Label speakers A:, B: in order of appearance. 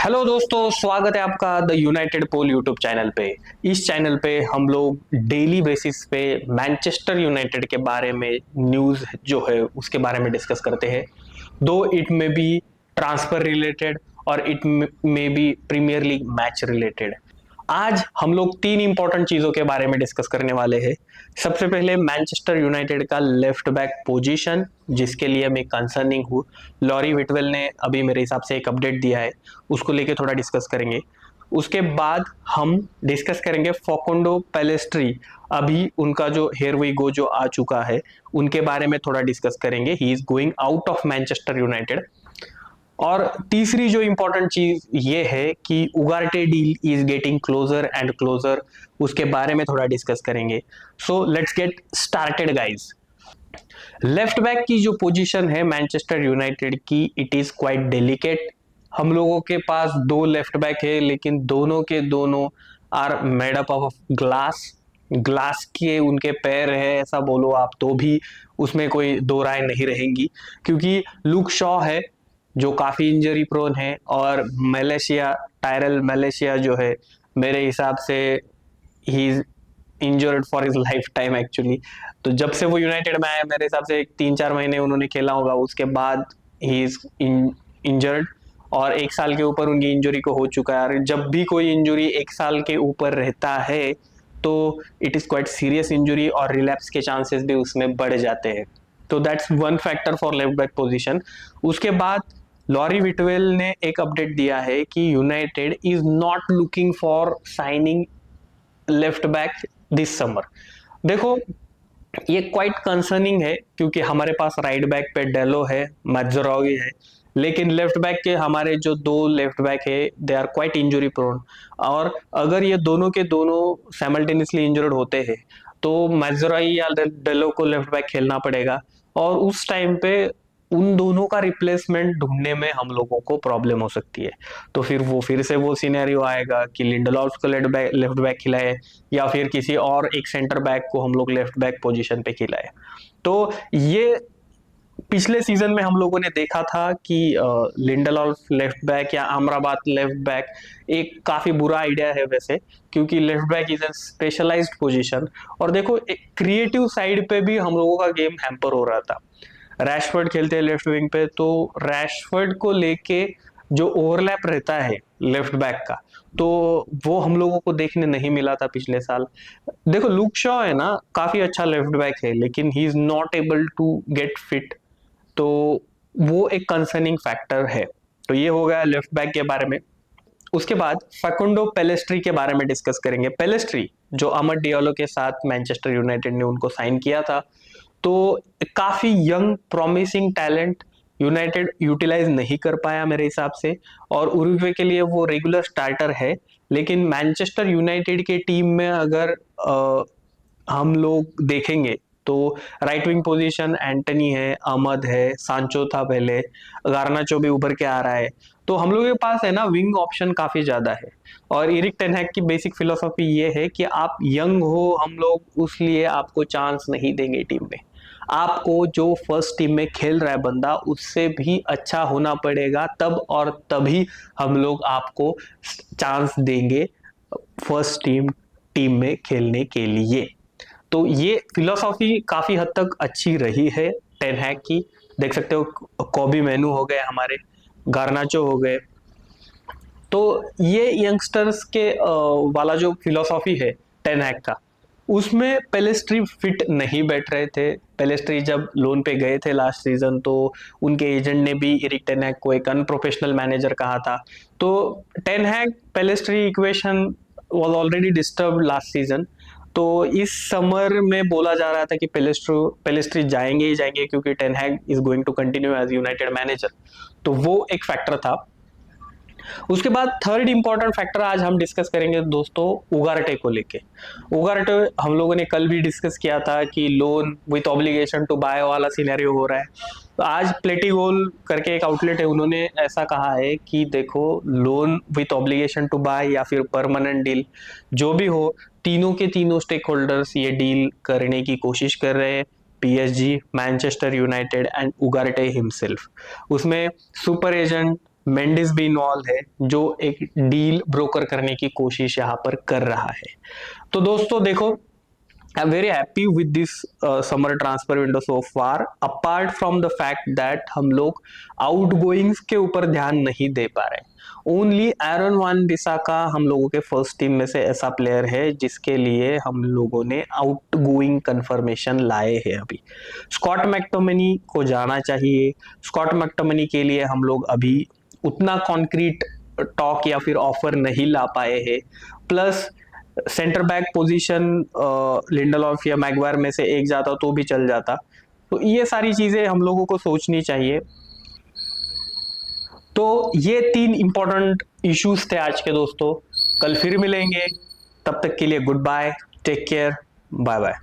A: Hello दोस्तों, स्वागत है आपका the United Pole YouTube channel पे। इस चैनल पे हम लोग डेली बेसिस पे मैनचेस्टर यूनाइटेड के बारे में न्यूज़ जो है उसके बारे में डिस्कस करते हैं। दो इट में बी ट्रांसफर रिलेटेड और इट में बी प्रीमियर लीग मैच रिलेटेड। आज हम लोग तीन इंपॉर्टेंट चीजों के बारे में डिस्कस करने वाले हैं। सबसे पहले मैनचेस्टर यूनाइटेड का लेफ्ट बैक पोजीशन, जिसके लिए मैं कंसर्निंग हूँ। लॉरी विटवेल ने अभी मेरे हिसाब से एक अपडेट दिया है, उसको लेके थोड़ा डिस्कस करेंगे। उसके बाद हम डिस्कस करेंगे फोकोंडो पेलेस्ट्री। अभी उनका जो हेयर वी गो जो आ चुका है, उनके बारे में थोड़ा डिस्कस करेंगे। He is going out of Manchester United. और तीसरी जो इंपॉर्टेंट चीज ये है कि Ugarte deal is getting closer and closer, उसके बारे में थोड़ा डिस्कस करेंगे। So let's get started guys. Left back की जो पोजीशन है मैनचेस्टर यूनाइटेड की, इट इज क्वाइट डेलिकेट। हम लोगों के पास दो लेफ्ट बैक है, लेकिन दोनों के दोनों are made up of glass. Glass के उनके पैर है, ऐसा बोलो आप तो भी उसमें कोई दो राय नहीं रहेंगी। क्योंकि लुक शॉ है जो काफी इंजरी प्रोन है, और मलेशिया टायरल मलेशिया जो है, मेरे हिसाब से he is injured for his life time actually. तो जब से वो यूनाइटेड में आया, मेरे हिसाब से 3-4 महीने उन्होंने खेला होगा, उसके बाद ही इज इंजर्ड। और 1 साल के ऊपर उनकी इंजरी को हो चुका है, और जब भी कोई इंजरी 1 साल के ऊपर रहता है तो it is quite serious injury, और रिलैप्स के चांसेस भी उसमें बढ़ जाते हैं। तो that's one factor for left back position. उसके बाद लॉरी विटवेल ने एक अपडेट दिया है कि United is not looking for signing left back this summer. देखो, ये क्वाइट कंसर्निंग है, क्योंकि हमारे पास राइट बैक पे डेलो है, मज्जरावी है, लेकिन लेफ्ट बैक के हमारे जो दो लेफ्ट बैक है they are quite injury prone. और अगर ये दोनों के दोनों साइमल्टेनियसली इंजर्ड होते हैं तो मज्जराई या डेलो को लेफ्ट बैक खेलना पड़ेगा, और उस टाइम पे उन दोनों का रिप्लेसमेंट ढूंढने में हम लोगों को प्रॉब्लम हो सकती है। तो फिर से वो सिनेरियो आएगा कि लिंडलॉफ को लेफ्ट बैक खिलाए, या फिर किसी और एक सेंटर बैक को हम लोग लेफ्ट बैक पोजीशन पे खिलाए। तो ये पिछले सीजन में हम लोगों ने देखा था कि लिंडलॉफ लेफ्ट बैक या अमराबाद लेफ्ट बैक एक काफी बुरा आइडिया है वैसे, क्योंकि left back is a specialised position. और देखो, क्रिएटिव साइड पे भी हम लोगों का गेम हैम्पर हो रहा था। रैशफर्ड खेलते हैं लेफ्ट विंग पे, तो रैशफर्ड को लेके जो ओवरलैप रहता है लेफ्ट बैक का, तो वो हम लोगों को देखने नहीं मिला था पिछले साल। देखो, लुक शॉ है ना, काफी अच्छा लेफ्ट बैक है, लेकिन he is not able to get fit. तो वो एक कंसर्निंग फैक्टर है। तो ये हो गया लेफ्ट बैक के बारे में। उसके बाद फैकुंडो पेलेस्ट्री के बारे में डिस्कस करेंगे। पेलेस्ट्री जो अमर डियोलो के साथ मैनचेस्टर यूनाइटेड ने उनको साइन किया था, तो काफी young promising talent United utilise नहीं कर पाया मेरे हिसाब से। और उरुग्वे के लिए वो रेगुलर स्टार्टर है, लेकिन मैनचेस्टर यूनाइटेड के टीम में अगर हम लोग देखेंगे तो राइट विंग पोजीशन एंटनी है, अहमद है, सांचो था पहले, गार्नाचो भी उभर के आ रहा है। तो हम लोगों के पास है ना विंग ऑप्शन काफी ज्यादा है। और इरिक टेन हैग की बेसिक फिलोसॉफी ये है कि आप यंग हो, हम लोग उसलिए आपको चांस नहीं देंगे टीम में। आपको जो फर्स्ट टीम में खेल रहा है बंदा, उससे भी अच्छा होना पड़ेगा, तब और तभी हम लोग आपको चांस देंगे फर्स्ट टीम टीम में खेलने के लिए। तो ये फिलोसॉफी काफी हद तक अच्छी रही है टेन हैग की। देख सकते हो, कॉबी मेनू हो गए हमारे, गार्नाचो हो गए। तो ये यंगस्टर्स के वाला जो फिलोसॉफी है टेन हैग का, उसमें पेलेस्ट्री फिट नहीं बैठ रहे थे। पेलेस्ट्री जब लोन पे गए थे लास्ट सीजन, तो उनके एजेंट ने भी एरिक टेन हैग को एक अनप्रोफेशनल मैनेजर कहा था। तो टेन हैग पेलेस्ट्री equation was already disturb last season. तो इस समर में बोला जा रहा था कि पेलेस्ट्री जाएंगे ही जाएंगे, क्योंकि Ten Hag is going to continue as United manager. तो वो एक फैक्टर था। उसके बाद थर्ड इंपॉर्टेंट फैक्टर आज हम डिस्कस करेंगे दोस्तों, उगारटे को लेके। उगारटे हम लोगों ने कल भी डिस्कस किया था कि loan with obligation to buy वाला सिनेरियो हो रहा है। तो आज प्लेटिगोल करके एक आउटलेट है, उन्होंने ऐसा कहा है कि देखो, loan with obligation to buy या फिर परमानेंट डील, जो भी हो, तीनों के तीनों स्टेक होल्डर्स ये डील करने की कोशिश कर रहे हैं। PSG, Manchester United and Ugarte himself. उसमें सुपर एजेंट मेंडिस भी इन्वॉल्व है, जो एक डील ब्रोकर करने की कोशिश यहाँ पर कर रहा है। तो दोस्तों देखो, I am very happy with this summer transfer window so far, apart from the fact that हम लोग आउटगोइंग्स के ऊपर ध्यान नहीं दे पा रहे। ओनली एरन वन बिसाका हम लोगों के फर्स्ट टीम में से ऐसा प्लेयर है जिसके लिए हम लोगों ने आउटगोइंग कंफर्मेशन लाए हैं अभी। स्कॉट मैकटोमिनी को जाना चाहिए। स्कॉट मैकटोमिनी के लिए हम लोग अभी उतना कॉन्क्रीट टॉक या फिर ऑफर नहीं ला पाए हैं। Plus centre back position Lindelof या मैगवायर में से एक जाता तो भी चल जाता। तो ये सारी चीजें हम लोगों को सोचनी चाहिए। तो ये 3 इंपॉर्टेंट इश्यूज थे आज के दोस्तों। कल फिर मिलेंगे, तब तक के लिए goodbye, take care, bye bye.